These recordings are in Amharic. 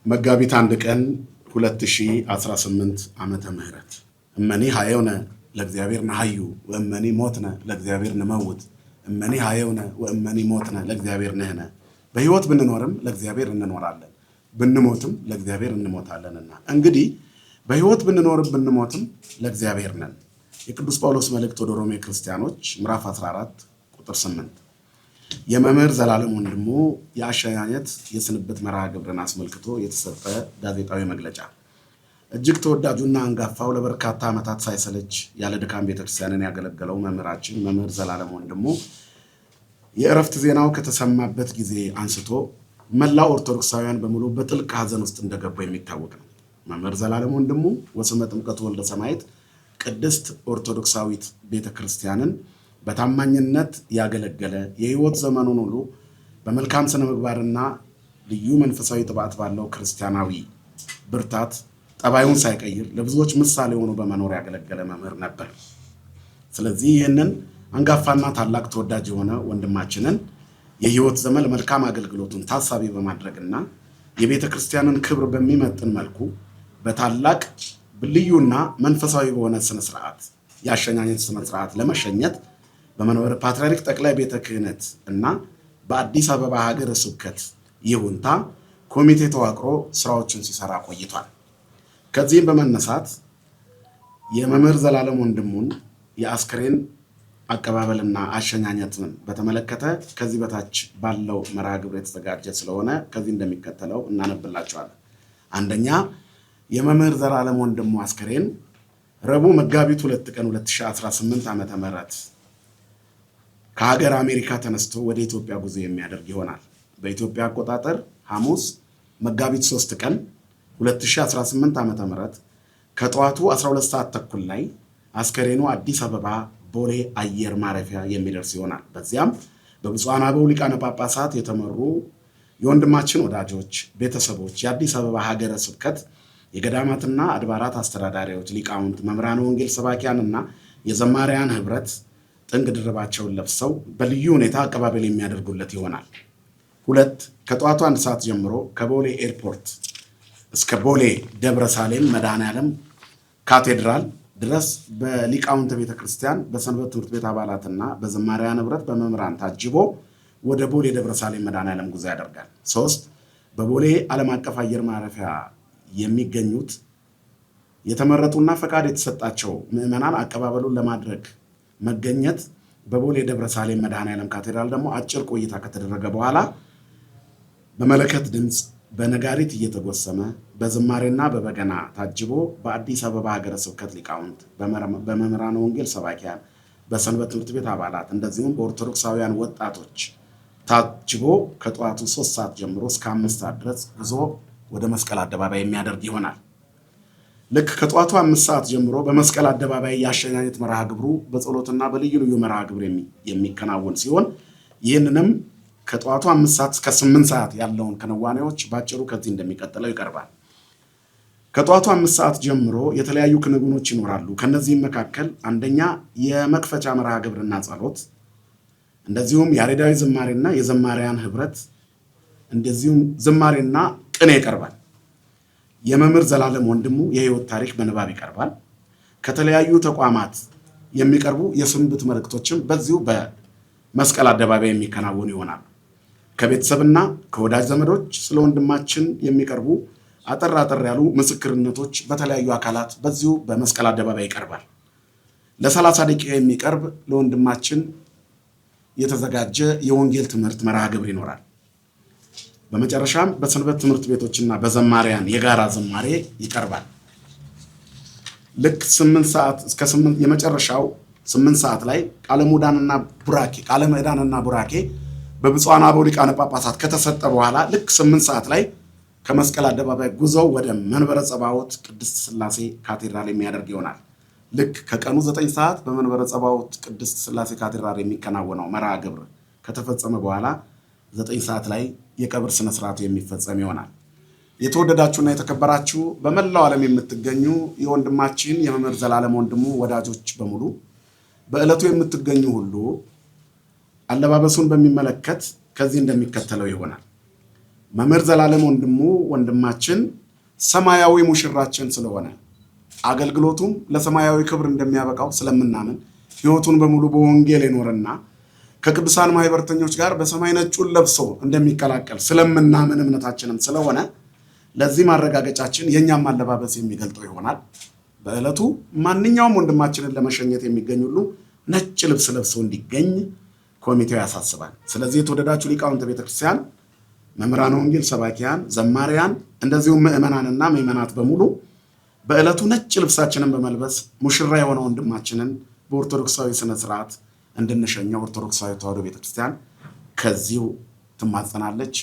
መጋቢት 1 ቀን 2018 ዓመተ ምህረት እመኒ ሃየውነ ለእግዚአብሔር ነሐዩ ወእመኒ ሞትነ ለእግዚአብሔር ንመውት እመኒ ሃየውነ ወእመኒ ሞትነ ለእግዚአብሔር ነህነ። በህይወት ብንኖርም ለእግዚአብሔር እንኖራለን፣ ብንሞትም ለእግዚአብሔር እንሞታለንና እንግዲህ በህይወት ብንኖርም ብንሞትም ለእግዚአብሔር ነን። የቅዱስ ጳውሎስ መልእክት ወደ ሮሜ ክርስቲያኖች ምዕራፍ 14 ቁጥር 8። የመምህር ዘላለም ወንድሙ የአሸኛኘት የስንብት መርሃ ግብርን አስመልክቶ የተሰጠ ጋዜጣዊ መግለጫ። እጅግ ተወዳጁና አንጋፋው ለበርካታ ዓመታት ሳይሰለች ያለ ድካም ቤተክርስቲያንን ያገለገለው መምህራችን መምህር ዘላለም ወንድሙ የእረፍት ዜናው ከተሰማበት ጊዜ አንስቶ መላው ኦርቶዶክሳውያን በሙሉ በጥልቅ ሐዘን ውስጥ እንደገቡ የሚታወቅ ነው። መምህር ዘላለም ወንድሙ ወስመ ጥምቀቱ ወልደ ሰማዕት ቅድስት ኦርቶዶክሳዊት ቤተክርስቲያንን በታማኝነት ያገለገለ የህይወት ዘመኑን ሁሉ በመልካም ስነ ምግባርና ልዩ መንፈሳዊ ጥባት ባለው ክርስቲያናዊ ብርታት ጠባዩን ሳይቀይር ለብዙዎች ምሳሌ ሆኖ በመኖር ያገለገለ መምህር ነበር። ስለዚህ ይህንን አንጋፋና ታላቅ ተወዳጅ የሆነ ወንድማችንን የህይወት ዘመን መልካም አገልግሎቱን ታሳቢ በማድረግና የቤተ ክርስቲያንን ክብር በሚመጥን መልኩ በታላቅ ልዩና መንፈሳዊ በሆነ ስነ ስርዓት የአሸኛኘት ስነ ስርዓት ለመሸኘት በመንበረ ፓትርያርክ ጠቅላይ ቤተ ክህነት እና በአዲስ አበባ ሀገረ ስብከት ይሁንታ ኮሚቴ ተዋቅሮ ስራዎችን ሲሰራ ቆይቷል። ከዚህም በመነሳት የመምህር ዘላለም ወንድሙን የአስክሬን አቀባበልና አሸኛኘትን በተመለከተ ከዚህ በታች ባለው መርሃ ግብር የተዘጋጀ ስለሆነ ከዚህ እንደሚከተለው እናነብላችኋለን። አንደኛ፣ የመምህር ዘላለም ወንድሙ አስክሬን ረቡዕ መጋቢት 2 ቀን 2018 ዓመተ ምህረት ከሀገር አሜሪካ ተነስቶ ወደ ኢትዮጵያ ጉዞ የሚያደርግ ይሆናል። በኢትዮጵያ አቆጣጠር ሐሙስ መጋቢት 3 ቀን 2018 ዓመተ ምህረት ከጠዋቱ 12 ሰዓት ተኩል ላይ አስከሬኑ አዲስ አበባ ቦሌ አየር ማረፊያ የሚደርስ ይሆናል። በዚያም በብፁዓን አበው ሊቃነ ጳጳሳት የተመሩ የወንድማችን ወዳጆች፣ ቤተሰቦች፣ የአዲስ አበባ ሀገረ ስብከት የገዳማትና አድባራት አስተዳዳሪዎች፣ ሊቃውንት፣ መምህራነ ወንጌል ሰባኪያንና የዘማሪያን ህብረት ጥንግ ድርባቸውን ለብሰው በልዩ ሁኔታ አቀባበል የሚያደርጉለት ይሆናል። 2 ከጠዋቱ 1 ሰዓት ጀምሮ ከቦሌ ኤርፖርት እስከ ቦሌ ደብረ ሳሌም መድኃኔዓለም ካቴድራል ድረስ በሊቃውንት ቤተክርስቲያን በሰንበት ትምህርት ቤት አባላትና በዘማሪያን ህብረት በመምህራን ታጅቦ ወደ ቦሌ ደብረ ሳሌም መድኃኔዓለም ጉዞ ያደርጋል። 3 በቦሌ ዓለም አቀፍ አየር ማረፊያ የሚገኙት የተመረጡና ፈቃድ የተሰጣቸው ምዕመናን አቀባበሉን ለማድረግ መገኘት በቦሌ ደብረ ሳሌም መድኃኔዓለም ካቴድራል ደግሞ አጭር ቆይታ ከተደረገ በኋላ በመለከት ድምፅ በነጋሪት እየተጎሰመ በዝማሬና በበገና ታጅቦ በአዲስ አበባ ሀገረ ስብከት ሊቃውንት፣ በመምህራነ ወንጌል ሰባኪያን፣ በሰንበት ትምህርት ቤት አባላት እንደዚሁም በኦርቶዶክሳውያን ወጣቶች ታጅቦ ከጠዋቱ 3 ሰዓት ጀምሮ እስከ 5 ሰዓት ድረስ ጉዞ ወደ መስቀል አደባባይ የሚያደርግ ይሆናል። ልክ ከጠዋቱ 5 ሰዓት ጀምሮ በመስቀል አደባባይ የአሸኛኘት መርሃ ግብሩ በጸሎትና በልዩ ልዩ መርሃ ግብር የሚከናወን ሲሆን ይህንንም ከጠዋቱ 5 ሰዓት እስከ 8 ሰዓት ያለውን ክንዋኔዎች ባጭሩ ከዚህ እንደሚቀጥለው ይቀርባል። ከጠዋቱ 5 ሰዓት ጀምሮ የተለያዩ ክንውኖች ይኖራሉ። ከነዚህም መካከል አንደኛ የመክፈቻ መርሃ ግብርና ጸሎት፣ እንደዚሁም ያሬዳዊ ዝማሬና የዘማሪያን ህብረት እንደዚሁም ዝማሬና ቅኔ ይቀርባል። የመምህር ዘላለም ወንድሙ የህይወት ታሪክ በንባብ ይቀርባል። ከተለያዩ ተቋማት የሚቀርቡ የስንብት መልእክቶችም በዚሁ በመስቀል አደባባይ የሚከናወኑ ይሆናል። ከቤተሰብና ከወዳጅ ዘመዶች ስለ ወንድማችን የሚቀርቡ አጠር ያሉ ምስክርነቶች በተለያዩ አካላት በዚሁ በመስቀል አደባባይ ይቀርባል። ለ30 ደቂቃ የሚቀርብ ለወንድማችን የተዘጋጀ የወንጌል ትምህርት መርሃ ግብር ይኖራል። በመጨረሻም በሰንበት ትምህርት ቤቶችና በዘማሪያን የጋራ ዝማሬ ይቀርባል። ልክ 8 ሰዓት እስከ 8 የመጨረሻው 8 ሰዓት ላይ ቃለ ምዕዳንና ቡራኬ በብፁዓን አበው ሊቃነ ጳጳሳት ከተሰጠ በኋላ ልክ 8 ሰዓት ላይ ከመስቀል አደባባይ ጉዞው ወደ መንበረ ጸባዖት ቅድስት ሥላሴ ካቴድራል የሚያደርግ ይሆናል። ልክ ከቀኑ 9 ሰዓት በመንበረ ጸባዖት ቅድስት ሥላሴ ካቴድራል የሚከናወነው መርሃ ግብር ከተፈጸመ በኋላ 9 ሰዓት ላይ የቀብር ስነ ስርዓቱ የሚፈጸም ይሆናል። የተወደዳችሁና የተከበራችሁ በመላው ዓለም የምትገኙ የወንድማችን የመምህር ዘላለም ወንድሙ ወዳጆች በሙሉ በዕለቱ የምትገኙ ሁሉ አለባበሱን በሚመለከት ከዚህ እንደሚከተለው ይሆናል። መምህር ዘላለም ወንድማችን ሰማያዊ ሙሽራችን ስለሆነ አገልግሎቱም ለሰማያዊ ክብር እንደሚያበቃው ስለምናምን ሕይወቱን በሙሉ በወንጌል የኖረና ከቅዱሳን ማህበርተኞች ጋር በሰማይ ነጩን ለብሶ እንደሚቀላቀል ስለምናምን እምነታችንም ስለሆነ ለዚህ ማረጋገጫችን የኛም አለባበስ የሚገልጠው ይሆናል። በእለቱ ማንኛውም ወንድማችንን ለመሸኘት የሚገኝ ሁሉ ነጭ ልብስ ለብሶ እንዲገኝ ኮሚቴው ያሳስባል። ስለዚህ የተወደዳችሁ ሊቃውንተ ቤተክርስቲያን፣ መምህራነ ወንጌል፣ ሰባኪያን፣ ዘማሪያን እንደዚሁም ምዕመናንና ምዕመናት በሙሉ በእለቱ ነጭ ልብሳችንን በመልበስ ሙሽራ የሆነ ወንድማችንን በኦርቶዶክሳዊ ስነ ስርዓት እንድንሸኘው ኦርቶዶክሳዊ ተዋሕዶ ቤተክርስቲያን ከዚሁ ትማጸናለች።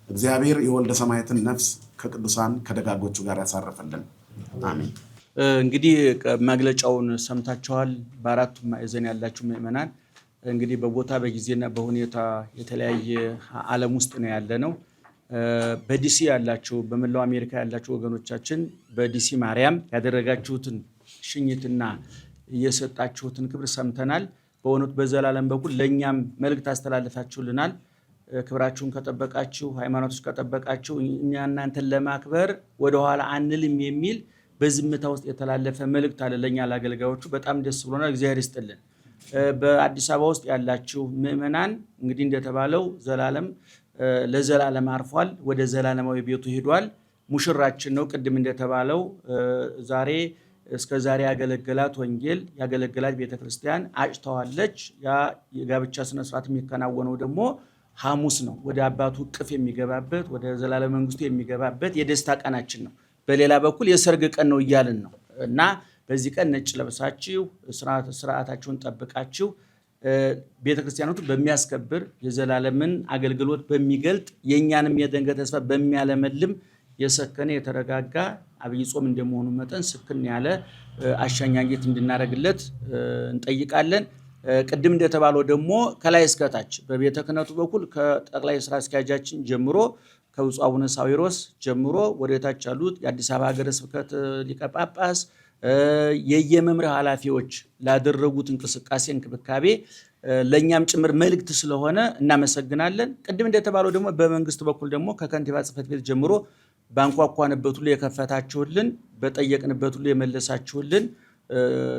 እግዚአብሔር የወልደ ሰማያትን ነፍስ ከቅዱሳን ከደጋጎቹ ጋር ያሳረፈልን፣ አሜን። እንግዲህ መግለጫውን ሰምታችኋል። በአራቱ ማዕዘን ያላችሁ ምዕመናን እንግዲህ በቦታ በጊዜና በሁኔታ የተለያየ ዓለም ውስጥ ነው ያለነው። በዲሲ ያላችሁ በመላው አሜሪካ ያላችሁ ወገኖቻችን በዲሲ ማርያም ያደረጋችሁትን ሽኝትና የሰጣችሁትን ክብር ሰምተናል። በእውነቱ በዘላለም በኩል ለኛም መልእክት አስተላልፋችሁልናል። ክብራችሁን ከጠበቃችሁ፣ ሃይማኖቶች ከጠበቃችሁ እኛ እናንተን ለማክበር ወደኋላ አንልም የሚል በዝምታ ውስጥ የተላለፈ መልእክት አለ ለኛ ለአገልጋዮቹ። በጣም ደስ ብሎናል። እግዚአብሔር ይስጥልን። በአዲስ አበባ ውስጥ ያላችሁ ምዕመናን እንግዲህ እንደተባለው ዘላለም ለዘላለም አርፏል። ወደ ዘላለማዊ ቤቱ ሄዷል። ሙሽራችን ነው። ቅድም እንደተባለው ዛሬ እስከ ዛሬ ያገለገላት ወንጌል ያገለገላት ቤተክርስቲያን አጭተዋለች። ያ የጋብቻ ስነ ስርዓት የሚከናወነው ደግሞ ሐሙስ ነው። ወደ አባቱ እቅፍ የሚገባበት ወደ ዘላለም መንግስቱ የሚገባበት የደስታ ቀናችን ነው። በሌላ በኩል የሰርግ ቀን ነው እያልን ነው እና በዚህ ቀን ነጭ ለብሳችሁ ስርዓታችሁን ጠብቃችሁ ቤተክርስቲያኖቱ በሚያስከብር የዘላለምን አገልግሎት በሚገልጥ የኛንም የደንገ ተስፋ በሚያለመልም የሰከነ የተረጋጋ አብይ ጾም እንደመሆኑ መጠን ስክን ያለ አሻኛኘት እንድናደርግለት እንጠይቃለን። ቅድም እንደተባለው ደግሞ ከላይ እስከታች በቤተ ክህነቱ በኩል ከጠቅላይ ስራ አስኪያጃችን ጀምሮ ከብፁዕ አቡነ ሳዊሮስ ጀምሮ ወደታች ያሉት የአዲስ አበባ ሀገረ ስብከት ሊቀ ጳጳስ የየመምሪያ ኃላፊዎች ላደረጉት እንቅስቃሴ እንክብካቤ ለኛም ጭምር መልእክት ስለሆነ እናመሰግናለን። ቅድም እንደተባለው ደግሞ በመንግስት በኩል ደግሞ ከከንቲባ ጽሕፈት ቤት ጀምሮ ባንኳኳንበት ሁሉ የከፈታችሁልን፣ በጠየቅንበት ሁሉ የመለሳችሁልን፣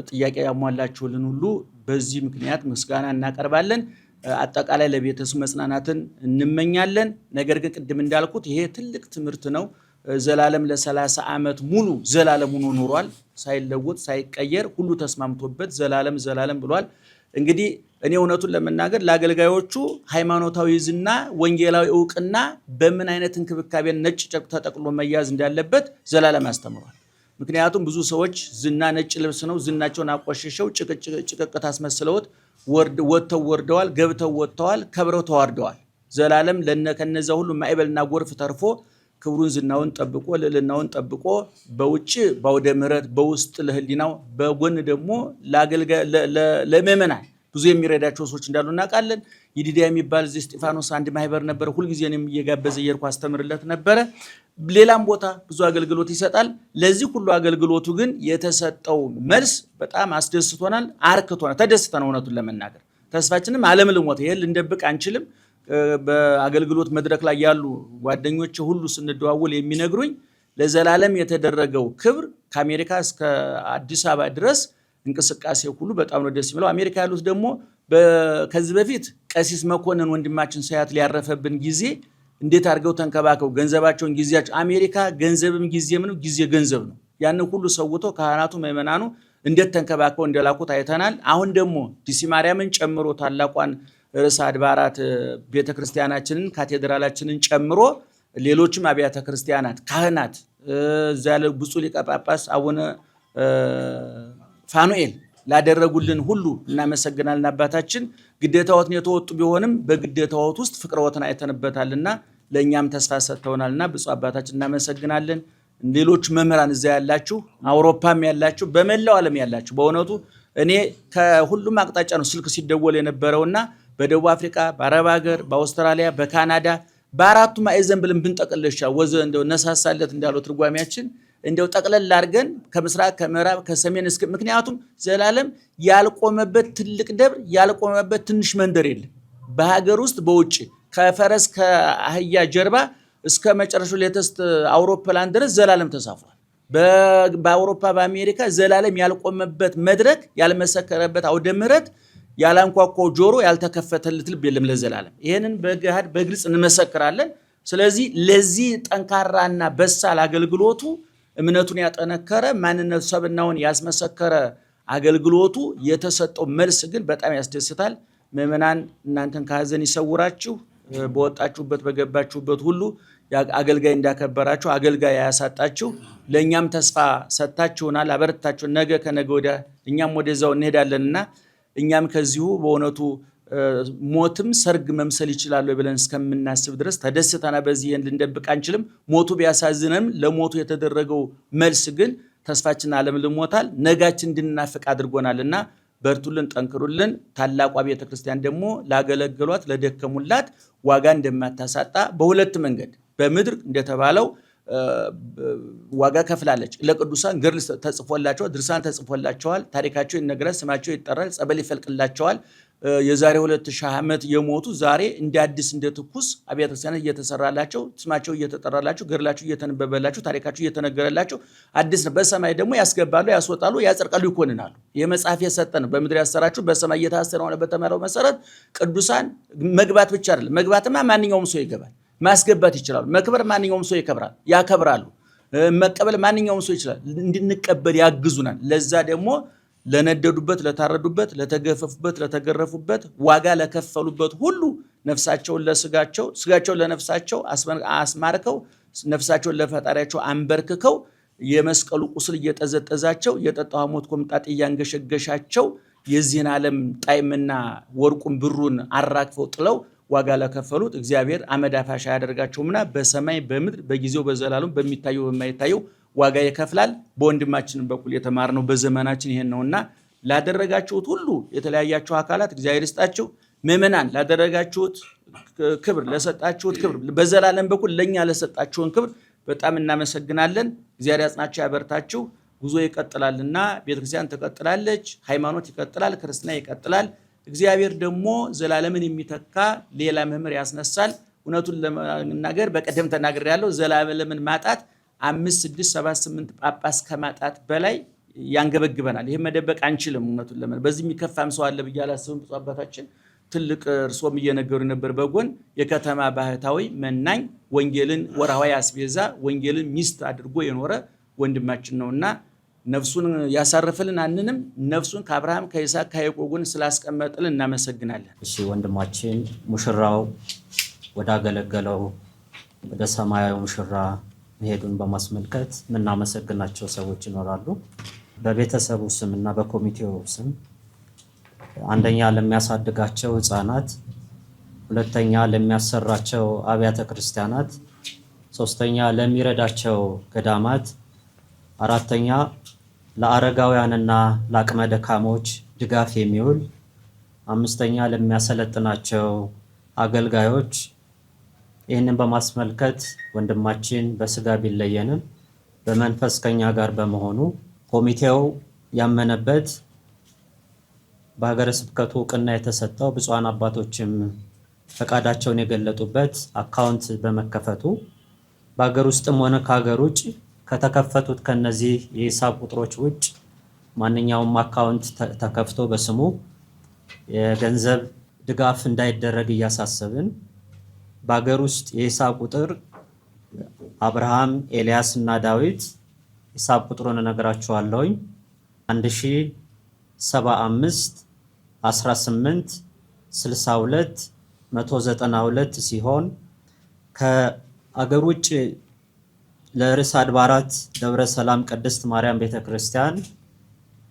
ጥያቄ ያሟላችሁልን ሁሉ በዚህ ምክንያት ምስጋና እናቀርባለን። አጠቃላይ ለቤተሰቡ መጽናናትን እንመኛለን። ነገር ግን ቅድም እንዳልኩት ይሄ ትልቅ ትምህርት ነው። ዘላለም ለ30 ዓመት ሙሉ ዘላለም ሆኖ ኖሯል። ሳይለወጥ ሳይቀየር ሁሉ ተስማምቶበት ዘላለም ብሏል። እንግዲህ እኔ እውነቱን ለመናገር ለአገልጋዮቹ ሃይማኖታዊ ዝና ወንጌላዊ ዕውቅና በምን አይነት እንክብካቤ ነጭ ጨርቅ ተጠቅሎ መያዝ እንዳለበት ዘላለም አስተምሯል። ምክንያቱም ብዙ ሰዎች ዝና ነጭ ልብስ ነው፣ ዝናቸውን አቆሸሸው ጭቅቅት አስመስለውት ወጥተው ወርደዋል፣ ገብተው ወጥተዋል፣ ከብረው ተዋርደዋል። ዘላለም ከነዛ ሁሉ ማዕበልና ጎርፍ ተርፎ ክብሩን ዝናውን ጠብቆ ልዕልናውን ጠብቆ በውጭ በአውደ ምሕረት በውስጥ ለህሊናው በጎን ደግሞ ለምዕመናን ብዙ የሚረዳቸው ሰዎች እንዳሉ እናውቃለን። ይዲዲያ የሚባል እዚህ እስጢፋኖስ አንድ ማህበር ነበረ። ሁልጊዜ እኔም እየጋበዘ እየሄድኩ አስተምርለት ነበረ። ሌላም ቦታ ብዙ አገልግሎት ይሰጣል። ለዚህ ሁሉ አገልግሎቱ ግን የተሰጠው መልስ በጣም አስደስቶናል፣ አርክቶናል፣ ተደስተናል። እውነቱን ለመናገር ተስፋችንም አለምልሞት ይሄን ልንደብቅ አንችልም። በአገልግሎት መድረክ ላይ ያሉ ጓደኞች ሁሉ ስንደዋወል የሚነግሩኝ ለዘላለም የተደረገው ክብር ከአሜሪካ እስከ አዲስ አበባ ድረስ እንቅስቃሴ ሁሉ በጣም ነው ደስ የሚለው። አሜሪካ ያሉት ደግሞ ከዚህ በፊት ቀሲስ መኮንን ወንድማችን ሳያት ሊያረፈብን ጊዜ እንዴት አድርገው ተንከባከው ገንዘባቸውን ጊዜያቸው አሜሪካ ገንዘብም ጊዜም ነው፣ ጊዜ ገንዘብ ነው። ያን ሁሉ ሰውተው ካህናቱ ምዕመናኑ እንዴት ተንከባከው እንደላኩት አይተናል። አሁን ደግሞ ዲሲ ማርያምን ጨምሮ ታላቋን ርዕሰ አድባራት ቤተክርስቲያናችንን ካቴድራላችንን ጨምሮ ሌሎችም አብያተ ክርስቲያናት ካህናት እዛ ያለ ብፁዕ ሊቀ ጳጳስ አቡነ ፋኑኤል ላደረጉልን ሁሉ እናመሰግናለን። አባታችን ግዴታዎትን የተወጡ ቢሆንም በግዴታዎት ውስጥ ፍቅረዎትን አይተንበታልና ለእኛም ተስፋ ሰጥተውናልና ብፁዕ አባታችን እናመሰግናለን። ሌሎች መምህራን እዛ ያላችሁ አውሮፓም ያላችሁ በመላው ዓለም ያላችሁ በእውነቱ እኔ ከሁሉም አቅጣጫ ነው ስልክ ሲደወል የነበረውና በደቡብ አፍሪካ፣ በአረብ ሀገር፣ በአውስትራሊያ፣ በካናዳ በአራቱ ማዕዘን ብለን ብንጠቅልሻ ወዘ እንደው ነሳሳለት እንዳለው ትርጓሜያችን እንደው ጠቅለል አድርገን ከምስራቅ ከምዕራብ ከሰሜን እስከ ምክንያቱም ዘላለም ያልቆመበት ትልቅ ደብር ያልቆመበት ትንሽ መንደር የለም። በሀገር ውስጥ በውጭ ከፈረስ ከአህያ ጀርባ እስከ መጨረሻው ሌተስት አውሮፕላን ድረስ ዘላለም ተሳፍሯል። በአውሮፓ በአሜሪካ ዘላለም ያልቆመበት መድረክ ያልመሰከረበት አውደ ምሕረት ያላንኳኳው ጆሮ ያልተከፈተለት ልብ የለም ለዘላለም። ይሄንን በገሃድ በግልጽ እንመሰክራለን። ስለዚህ ለዚህ ጠንካራና በሳል አገልግሎቱ እምነቱን ያጠነከረ ማንነቱ ሰብናውን ያስመሰከረ አገልግሎቱ የተሰጠው መልስ ግን በጣም ያስደስታል። ምእመናን እናንተን ከሐዘን ይሰውራችሁ። በወጣችሁበት በገባችሁበት ሁሉ አገልጋይ እንዳከበራችሁ አገልጋይ ያሳጣችሁ። ለኛም ተስፋ ሰጣችሁናል፣ አበረታችሁ። ነገ ከነገ ወዲያ እኛም ወደዛው እንሄዳለንና እኛም ከዚሁ በእውነቱ ሞትም ሰርግ መምሰል ይችላል ብለን እስከምናስብ ድረስ ተደስተና በዚህ ልንደብቅ አንችልም። ሞቱ ቢያሳዝነንም ለሞቱ የተደረገው መልስ ግን ተስፋችን አለምልሞታል፣ ነጋችን እንድንናፍቅ አድርጎናልና በርቱልን፣ ጠንክሩልን። ታላቋ ቤተክርስቲያን ደግሞ ላገለገሏት ለደከሙላት ዋጋ እንደማታሳጣ በሁለት መንገድ በምድር እንደተባለው ዋጋ ከፍላለች። ለቅዱሳን ገድል ተጽፎላቸዋል፣ ድርሳን ተጽፎላቸዋል፣ ታሪካቸው ይነገራል፣ ስማቸው ይጠራል፣ ጸበል ይፈልቅላቸዋል። የዛሬ 2000 ዓመት የሞቱ ዛሬ እንደ አዲስ እንደ ትኩስ አብያተ ክርስቲያናት እየተሰራላቸው፣ ስማቸው እየተጠራላቸው፣ ገድላቸው እየተነበበላቸው፣ ታሪካቸው እየተነገረላቸው አዲስ ነው። በሰማይ ደግሞ ያስገባሉ፣ ያስወጣሉ፣ ያጸድቃሉ፣ ይኮንናሉ። የመጽሐፍ የሰጠን በምድር ያሰራችሁ በሰማይ እየታሰረ ነው በተመረው መሰረት ቅዱሳን መግባት ብቻ አይደለም። መግባትማ ማንኛውም ሰው ይገባል፣ ማስገባት ይችላሉ። መክበር ማንኛውም ሰው ይከብራል፣ ያከብራሉ። መቀበል ማንኛውም ሰው ይችላል። እንድንቀበል ያግዙናል። ለዛ ደግሞ ለነደዱበት፣ ለታረዱበት፣ ለተገፈፉበት፣ ለተገረፉበት ዋጋ ለከፈሉበት ሁሉ ነፍሳቸውን ለስጋቸው፣ ስጋቸውን ለነፍሳቸው አስማርከው ነፍሳቸውን ለፈጣሪያቸው አንበርክከው የመስቀሉ ቁስል እየጠዘጠዛቸው የጠጣው ሐሞት ኮምጣጤ እያንገሸገሻቸው የዚህን ዓለም ጣዕምና ወርቁን ብሩን አራግፈው ጥለው ዋጋ ለከፈሉት እግዚአብሔር አመድ አፋሽ ያደርጋቸውምና በሰማይ በምድር በጊዜው በዘላለም በሚታየው በማይታየው ዋጋ ይከፍላል። በወንድማችን በኩል የተማርነው በዘመናችን ይሄን ነውና ላደረጋችሁት ሁሉ የተለያያችሁ አካላት እግዚአብሔር ይስጣችሁ። ምእመናን ላደረጋችሁት ክብር፣ ለሰጣችሁት ክብር፣ በዘላለም በኩል ለኛ ለሰጣችሁን ክብር በጣም እናመሰግናለን። እግዚአብሔር ያጽናችሁ፣ ያበርታችሁ። ጉዞ ይቀጥላልና ቤተክርስቲያን ትቀጥላለች፣ ሃይማኖት ይቀጥላል፣ ክርስትና ይቀጥላል። እግዚአብሔር ደግሞ ዘላለምን የሚተካ ሌላ መምህር ያስነሳል። እውነቱን ለመናገር በቀደም ተናግሬያለሁ። ዘላለምን ማጣት 5፣ 6፣ 7፣ 8 ጳጳስ ከማጣት በላይ ያንገበግበናል። ይሄ መደበቅ አንችልም። እውነቱን ለምን በዚህ የሚከፋም ሰው አለ ብዬ አላስብም። ብፁዕ አባታችን ትልቅ እርሶም እየነገሩ ነበር። በጎን የከተማ ባህታዊ መናኝ ወንጌልን ወርሃዊ አስቤዛ ወንጌልን ሚስት አድርጎ የኖረ ወንድማችን ነውና ነፍሱን ያሳረፈልን አንንም ነፍሱን ከአብርሃም ከይስሐቅ ከያዕቆብ ጎን ስላስቀመጠልን እናመሰግናለን። እሺ ወንድማችን ሙሽራው ወዳገለገለው ወደ ሰማያዊ ሙሽራ መሄዱን በማስመልከት የምናመሰግናቸው ሰዎች ይኖራሉ። በቤተሰቡ ስም እና በኮሚቴው ስም አንደኛ ለሚያሳድጋቸው ሕፃናት፣ ሁለተኛ ለሚያሰራቸው አብያተ ክርስቲያናት፣ ሶስተኛ ለሚረዳቸው ገዳማት፣ አራተኛ ለአረጋውያንና ለአቅመ ደካሞች ድጋፍ የሚውል፣ አምስተኛ ለሚያሰለጥናቸው አገልጋዮች። ይህንን በማስመልከት ወንድማችን በስጋ ቢለየንም በመንፈስ ከኛ ጋር በመሆኑ ኮሚቴው ያመነበት በሀገረ ስብከቱ እውቅና የተሰጠው ብፁዓን አባቶችም ፈቃዳቸውን የገለጡበት አካውንት በመከፈቱ በሀገር ውስጥም ሆነ ከሀገር ውጭ ከተከፈቱት ከነዚህ የሂሳብ ቁጥሮች ውጭ ማንኛውም አካውንት ተከፍቶ በስሙ የገንዘብ ድጋፍ እንዳይደረግ እያሳሰብን በሀገር ውስጥ የሂሳብ ቁጥር አብርሃም፣ ኤልያስ እና ዳዊት ሂሳብ ቁጥሩን እነግራችኋለሁኝ 1075 18 62 192 ሲሆን ከአገር ውጭ ለርዕሰ አድባራት ደብረ ሰላም ቅድስት ማርያም ቤተክርስቲያን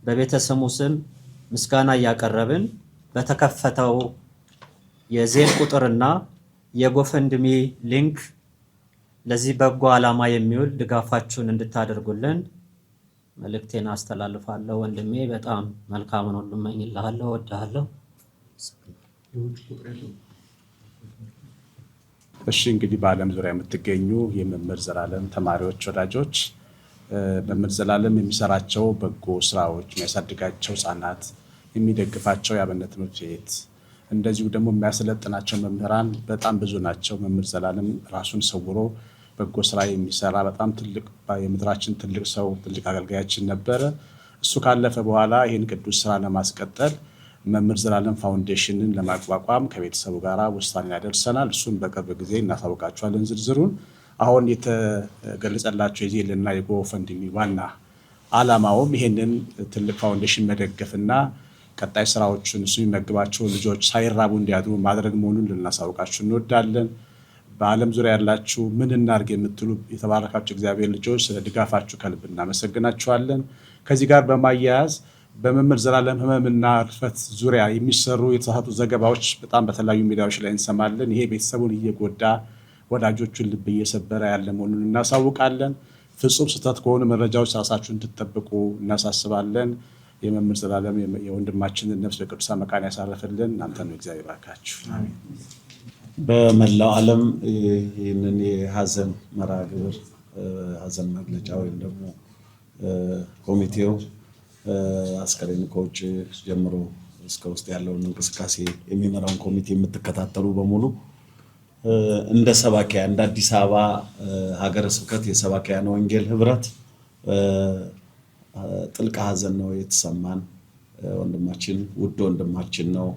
በቤተሰሙ ስም ምስጋና እያቀረብን በተከፈተው የዜል ቁጥርና የጎፈንድሚ ሊንክ ለዚህ በጎ ዓላማ የሚውል ድጋፋችሁን እንድታደርጉልን መልእክቴን አስተላልፋለሁ። ወንድሜ በጣም መልካምን ሁሉ እመኝልሃለሁ፣ እወድሃለሁ። እሺ እንግዲህ በዓለም ዙሪያ የምትገኙ የመምህር ዘላለም ተማሪዎች፣ ወዳጆች መምህር ዘላለም የሚሰራቸው በጎ ስራዎች፣ የሚያሳድጋቸው ህጻናት፣ የሚደግፋቸው የአብነት ትምህርት ቤት እንደዚሁ ደግሞ የሚያሰለጥናቸው መምህራን በጣም ብዙ ናቸው። መምህር ዘላለም ራሱን ሰውሮ በጎ ስራ የሚሰራ በጣም ትልቅ የምድራችን ትልቅ ሰው ትልቅ አገልጋያችን ነበረ። እሱ ካለፈ በኋላ ይህን ቅዱስ ስራ ለማስቀጠል መምህር ዘላለም ፋውንዴሽንን ለማቋቋም ከቤተሰቡ ጋር ውሳኔ ያደርሰናል። እሱን በቅርብ ጊዜ እናሳውቃቸዋለን ዝርዝሩን። አሁን የተገለጸላቸው የዜልና የጎፈንድሚ ዋና ዓላማውም ይሄንን ትልቅ ፋውንዴሽን መደገፍና ቀጣይ ስራዎችን እሱ የሚመግባቸው ልጆች ሳይራቡ እንዲያድሩ ማድረግ መሆኑን ልናሳውቃችሁ እንወዳለን። በዓለም ዙሪያ ያላችሁ ምን እናድርግ የምትሉ የተባረካችሁ እግዚአብሔር ልጆች ስለ ድጋፋችሁ ከልብ እናመሰግናችኋለን። ከዚህ ጋር በማያያዝ በመምህር ዘላለም ህመምና ህልፈት ዙሪያ የሚሰሩ የተሳሳቱ ዘገባዎች በጣም በተለያዩ ሚዲያዎች ላይ እንሰማለን። ይሄ ቤተሰቡን እየጎዳ ወዳጆቹን ልብ እየሰበረ ያለ መሆኑን እናሳውቃለን። ፍጹም ስህተት ከሆኑ መረጃዎች ራሳችሁን እንድትጠብቁ እናሳስባለን። የመምህር ዘላለም የወንድማችንን ነፍስ በቅዱሳን መካን ያሳረፍልን። እናንተ ነው እግዚአብሔር ይባርካችሁ። በመላው ዓለም ይህንን የሀዘን መርሃ ግብር ሀዘን መግለጫ ወይም ደግሞ ኮሚቴው አስከሬን ከውጭ ጀምሮ እስከ ውስጥ ያለውን እንቅስቃሴ የሚመራውን ኮሚቴ የምትከታተሉ በሙሉ እንደ ሰባኪያ እንደ አዲስ አበባ ሀገረ ስብከት የሰባኪያን ወንጌል ህብረት ጥልቅ ሀዘን ነው የተሰማን። ወንድማችን ውድ ወንድማችን ነው።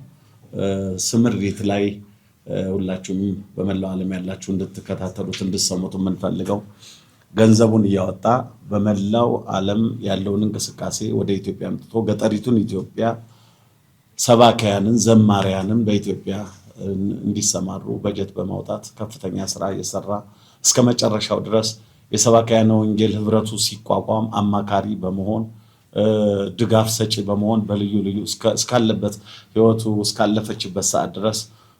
ስምሪት ላይ ሁላችሁም በመላው ዓለም ያላችሁ እንድትከታተሉት እንድትሰሙት የምንፈልገው ገንዘቡን እያወጣ በመላው ዓለም ያለውን እንቅስቃሴ ወደ ኢትዮጵያ አምጥቶ ገጠሪቱን ኢትዮጵያ ሰባኪያንን ዘማሪያንን በኢትዮጵያ እንዲሰማሩ በጀት በማውጣት ከፍተኛ ስራ እየሰራ እስከ መጨረሻው ድረስ የሰባኪያን ወንጌል ህብረቱ ሲቋቋም አማካሪ በመሆን ድጋፍ ሰጪ በመሆን በልዩ ልዩ እስካለበት ህይወቱ እስካለፈችበት ሰዓት ድረስ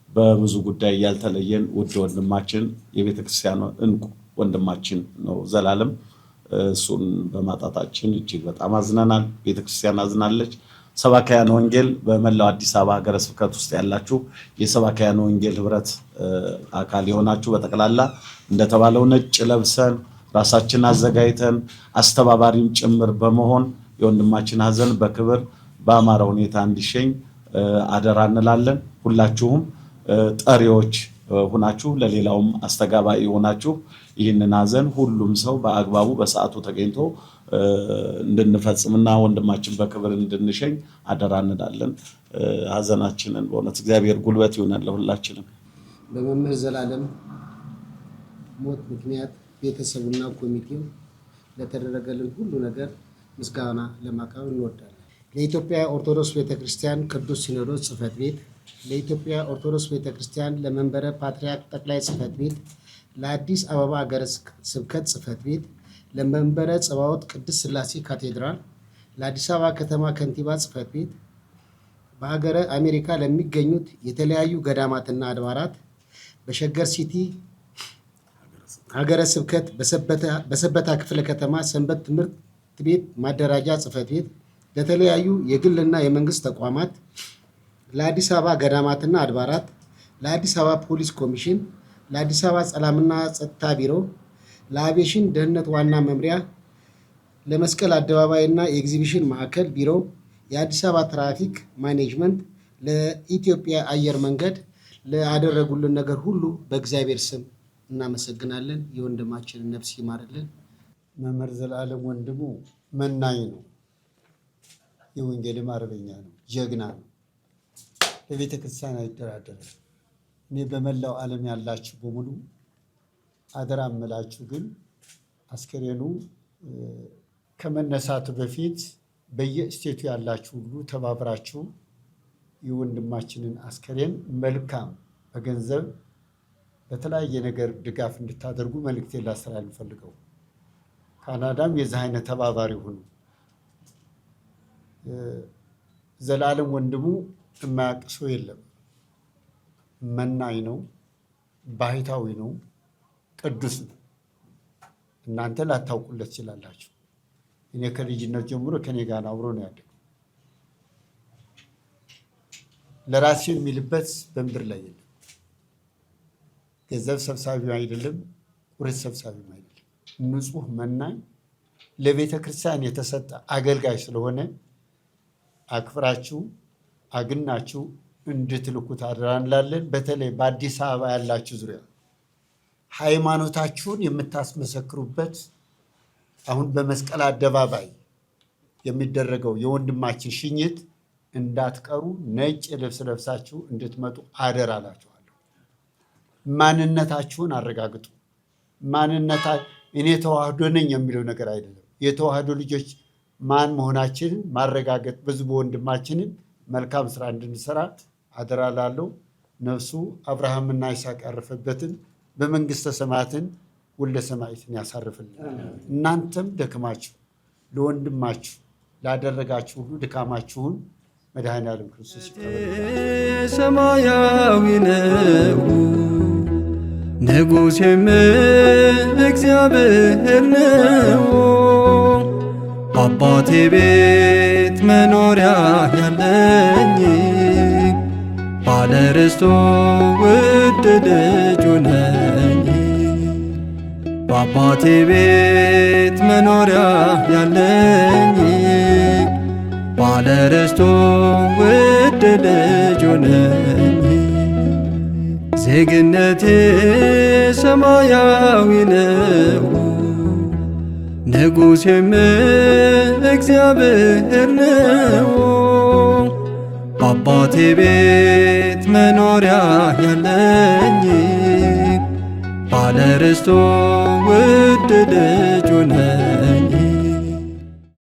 በብዙ ጉዳይ ያልተለየን ውድ ወንድማችን የቤተክርስቲያን እንቁ ወንድማችን ነው ዘላለም። እሱን በማጣታችን እጅግ በጣም አዝነናል። ቤተክርስቲያን አዝናለች። ሰባኪያን ወንጌል በመላው አዲስ አበባ ሀገረ ስብከት ውስጥ ያላችሁ የሰባኪያን ወንጌል ህብረት አካል የሆናችሁ በጠቅላላ እንደተባለው ነጭ ለብሰን ራሳችን አዘጋጅተን አስተባባሪም ጭምር በመሆን የወንድማችን ሀዘን በክብር በአማረ ሁኔታ እንዲሸኝ አደራ እንላለን። ሁላችሁም ጠሪዎች ሆናችሁ ለሌላውም አስተጋባይ ሆናችሁ ይህንን ሀዘን ሁሉም ሰው በአግባቡ በሰዓቱ ተገኝቶ እንድንፈጽምና ወንድማችን በክብር እንድንሸኝ አደራ እንላለን። ሀዘናችንን በእውነት እግዚአብሔር ጉልበት ይሆናል ለሁላችንም። በመምህር ዘላለም ሞት ምክንያት ቤተሰቡና ኮሚቴው ለተደረገልን ሁሉ ነገር ምስጋና ለማቅረብ እንወዳለን። ለኢትዮጵያ ኦርቶዶክስ ቤተክርስቲያን ቅዱስ ሲኖዶስ ጽሕፈት ቤት፣ ለኢትዮጵያ ኦርቶዶክስ ቤተክርስቲያን ለመንበረ ፓትርያርክ ጠቅላይ ጽሕፈት ቤት፣ ለአዲስ አበባ ሀገረ ስብከት ጽሕፈት ቤት፣ ለመንበረ ጸባዖት ቅድስት ሥላሴ ካቴድራል፣ ለአዲስ አበባ ከተማ ከንቲባ ጽሕፈት ቤት፣ በሀገረ አሜሪካ ለሚገኙት የተለያዩ ገዳማትና አድባራት፣ በሸገር ሲቲ ሀገረ ስብከት በሰበታ ክፍለ ከተማ ሰንበት ትምህርት ቤት ማደራጃ ጽሕፈት ቤት፣ ለተለያዩ የግልና የመንግስት ተቋማት፣ ለአዲስ አበባ ገዳማትና አድባራት፣ ለአዲስ አበባ ፖሊስ ኮሚሽን፣ ለአዲስ አበባ ሰላምና ጸጥታ ቢሮ፣ ለአቪዬሽን ደህንነት ዋና መምሪያ፣ ለመስቀል አደባባይና የኤግዚቢሽን ማዕከል ቢሮ፣ የአዲስ አበባ ትራፊክ ማኔጅመንት፣ ለኢትዮጵያ አየር መንገድ ለአደረጉልን ነገር ሁሉ በእግዚአብሔር ስም እናመሰግናለን። የወንድማችንን ነፍስ ይማርልን። መምህር ዘላለም ወንድሙ መናኝ ነው። የወንጌልም አርበኛ ነው። ጀግና ነው። ለቤተ ክርስቲያን አይደራደርም። እኔ በመላው ዓለም ያላችሁ በሙሉ አደራ እምላችሁ ግን አስከሬኑ ከመነሳቱ በፊት በየስቴቱ ያላችሁ ሁሉ ተባብራችሁ የወንድማችንን አስከሬን መልካም በገንዘብ በተለያየ ነገር ድጋፍ እንድታደርጉ መልእክቴን ላስተላልፍ ፈልገው። ካናዳም የዚህ አይነት ተባባሪ ሁኑ። ዘላለም ወንድሙ የማያውቅ ሰው የለም። መናኝ ነው፣ ባህታዊ ነው፣ ቅዱስ ነው። እናንተ ላታውቁለት ትችላላችሁ። እኔ ከልጅነት ጀምሮ ከኔ ጋር አብሮ ነው ያደገው። ለራሴ የሚልበት በምድር ላይ የለም። ገንዘብ ሰብሳቢም አይደለም፣ ቁርስ ሰብሳቢም አይደለም። ንጹህ መናኝ ለቤተ ክርስቲያን የተሰጠ አገልጋይ ስለሆነ አክብራችሁ አግናችሁ እንድትልኩት አደራ እንላለን። በተለይ በአዲስ አበባ ያላችሁ ዙሪያ ሃይማኖታችሁን የምታስመሰክሩበት አሁን በመስቀል አደባባይ የሚደረገው የወንድማችን ሽኝት እንዳትቀሩ ነጭ ልብስ ለብሳችሁ እንድትመጡ አደራ እላችኋለሁ። ማንነታችሁን አረጋግጡ። እኔ ተዋህዶ ነኝ የሚለው ነገር አይደለም። የተዋህዶ ልጆች ማን መሆናችንን ማረጋገጥ በዚህ በወንድማችንን መልካም ስራ እንድንሰራ አደራ ላለው ነፍሱ አብርሃምና ይስሐቅ ያረፈበትን በመንግስተ ሰማያትን ወልደ ሰማያትን ያሳርፍልን። እናንተም ደክማችሁ ለወንድማችሁ ላደረጋችሁ ሁሉ ድካማችሁን መድኃኔዓለም ክርስቶስ ይቀበል። ሰማያዊ ነው ንጉሴም እግዚአብሔር ነው። በአባቴ ቤት መኖሪያ ያለኝ ባለ ርስቱ ውድ ልጁ ነኝ። በአባቴ ቤት መኖሪያ ያለኝ ባለ ርስቱ ውድ ልጁ ነኝ። ዜግነቴ ሰማያዊ ነው ንጉሴም እግዚአብሔር ነው። በአባቴ ቤት መኖሪያ ያለኝ ባለ ርስቱ ውድ ልጁ ነኝ።